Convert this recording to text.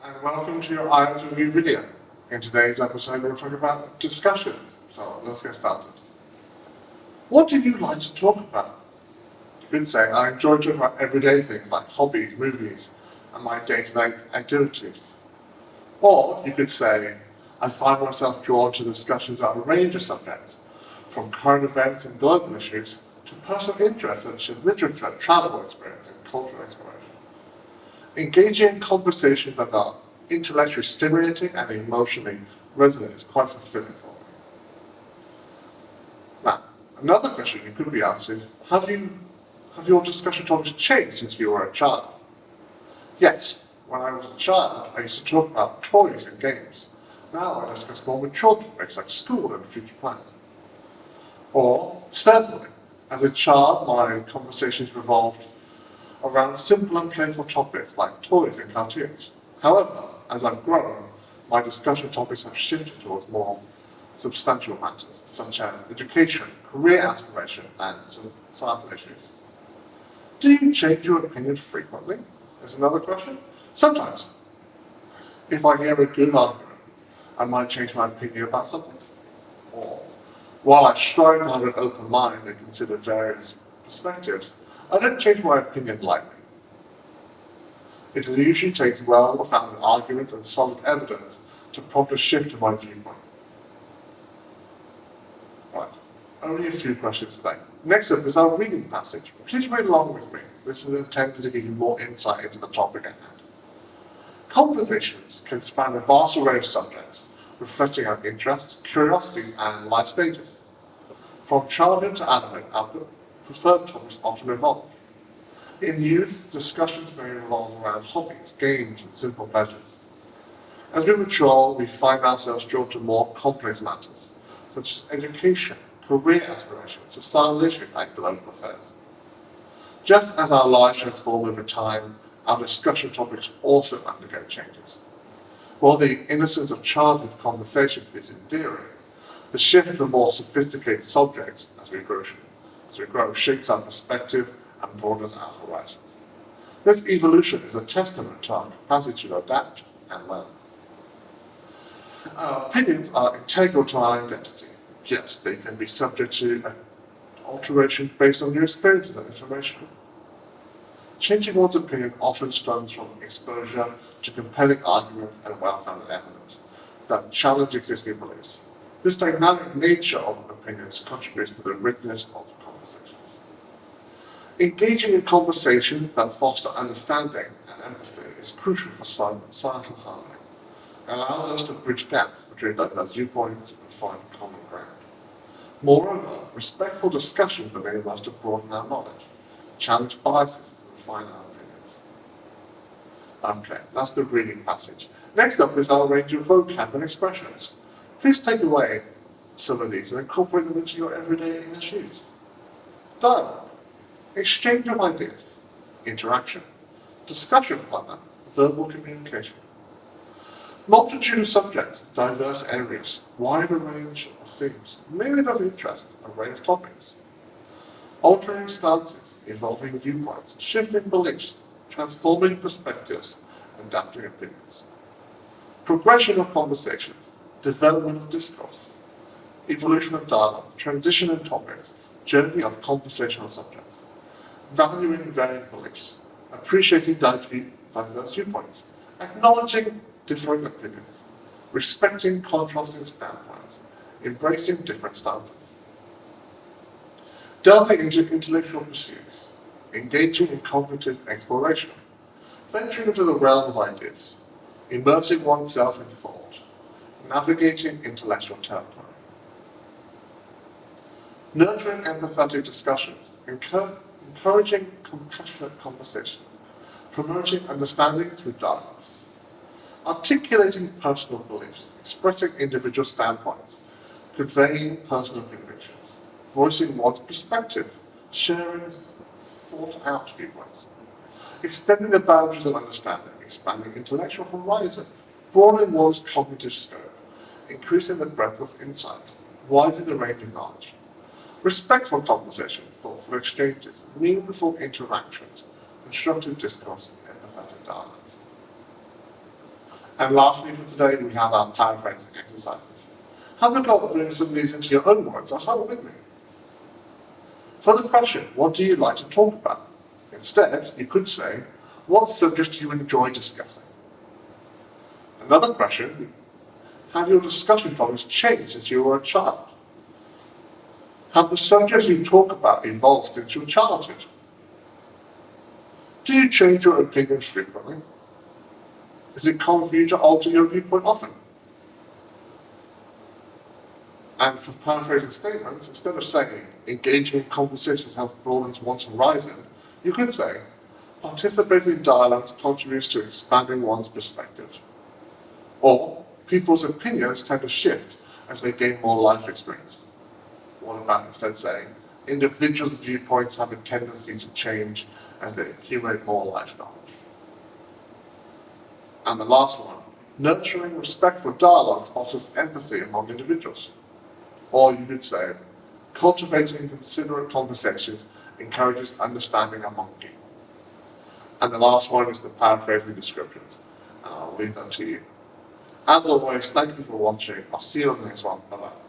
and welcome to your IELTS review video. In today's episode we'll talk about discussion, so let's get started. What do you like to talk about? You could say, I enjoy talking about everyday things like hobbies, movies, and my day-to-day activities. Or you could say, I find myself drawn to discussions about a range of subjects, from current events and global issues to personal interests such as literature, travel experience, and cultural exploration. Engaging in conversations that are intellectually stimulating and emotionally resonant is quite fulfilling for me. Now, another question you could be asked is, have your discussion topics changed since you were a child? Yes, when I was a child, I used to talk about toys and games. Now I discuss more mature topics like school and future plans. Or, certainly, as a child, my conversations revolved around simple and playful topics like toys and cartoons. However, as I've grown, my discussion topics have shifted towards more substantial matters, such as education, career aspiration, and societal issues. Do you change your opinion frequently? Is another question. Sometimes. If I hear a good argument, I might change my opinion about something. Or, while I strive to have an open mind and consider various perspectives, I don't change my opinion lightly. It usually takes well-founded arguments and solid evidence to prompt a shift in my viewpoint. Right, only a few questions today. Next up is our reading passage. Please read along with me. This is intended to give you more insight into the topic at hand. Conversations can span a vast array of subjects, reflecting our interests, curiosities, and life stages. From childhood to adulthood, our preferred topics often evolve. In youth, discussions may revolve around hobbies, games, and simple pleasures. As we mature, we find ourselves drawn to more complex matters, such as education, career aspirations, societal issues, and global affairs. Just as our lives transform over time, our discussion topics also undergo changes. While the innocence of childhood conversation is endearing, the shift to more sophisticated subjects as we grow shapes our perspective and broadens our horizons. This evolution is a testament to our capacity to adapt and learn. Our opinions are integral to our identity, yet they can be subject to alteration based on new experiences and information. Changing one's opinion often stems from exposure to compelling arguments and well-founded evidence that challenge existing beliefs. This dynamic nature of opinions contributes to the richness of conversations. Engaging in conversations that foster understanding and empathy is crucial for societal harmony. It allows us to bridge gaps between diverse viewpoints and find common ground. Moreover, respectful discussions enable us to broaden our knowledge, challenge biases, and refine our opinions. Okay, that's the reading passage. Next up is our range of vocab and expressions. Please take away some of these and incorporate them into your everyday English use. Dialogue, exchange of ideas, interaction, discussion partner, verbal communication. Multitude of subjects, diverse areas, wide range of themes, myriad of interest, array of topics. Altering stances, evolving viewpoints, shifting beliefs, transforming perspectives, adapting opinions. Progression of conversations, development of discourse, evolution of dialogue, transition in topics, journey of conversational subjects, valuing varying beliefs, appreciating diverse viewpoints, acknowledging differing opinions, respecting contrasting standpoints, embracing different stances. Delving into intellectual pursuits, engaging in cognitive exploration, venturing into the realm of ideas, immersing oneself in thought, navigating intellectual territory. Nurturing empathetic discussions, encouraging compassionate conversation, promoting understanding through dialogue. Articulating personal beliefs, expressing individual standpoints, conveying personal convictions, voicing one's perspective, sharing thought-out viewpoints, extending the boundaries of understanding, expanding intellectual horizons, broadening one's cognitive scope, increasing the breadth of insight, widening the range of knowledge. Respectful conversation, thoughtful exchanges, meaningful interactions, constructive discourse, and empathetic dialogue. And lastly for today, we have our paraphrasing exercises. Have a go at putting some of these into your own words at home with me. For the question, what do you like to talk about? Instead, you could say, what subject do you enjoy discussing? Another question, have your discussion topics changed since you were a child? Have the subjects you talk about evolved since your childhood? Do you change your opinions frequently? Is it common for you to alter your viewpoint often? And for paraphrasing statements, instead of saying, engaging in conversations has broadened one's horizon, you could say, participating in dialogues contributes to expanding one's perspective. Or, people's opinions tend to shift as they gain more life experience. What about instead saying, individuals' viewpoints have a tendency to change as they accumulate more life knowledge? And the last one, nurturing respectful dialogues fosters empathy among individuals. Or you could say, cultivating considerate conversations encourages understanding among people. And the last one is the paraphrasing descriptions. And I'll leave that to you. As always, thank you for watching. I'll see you on the next one. Bye-bye.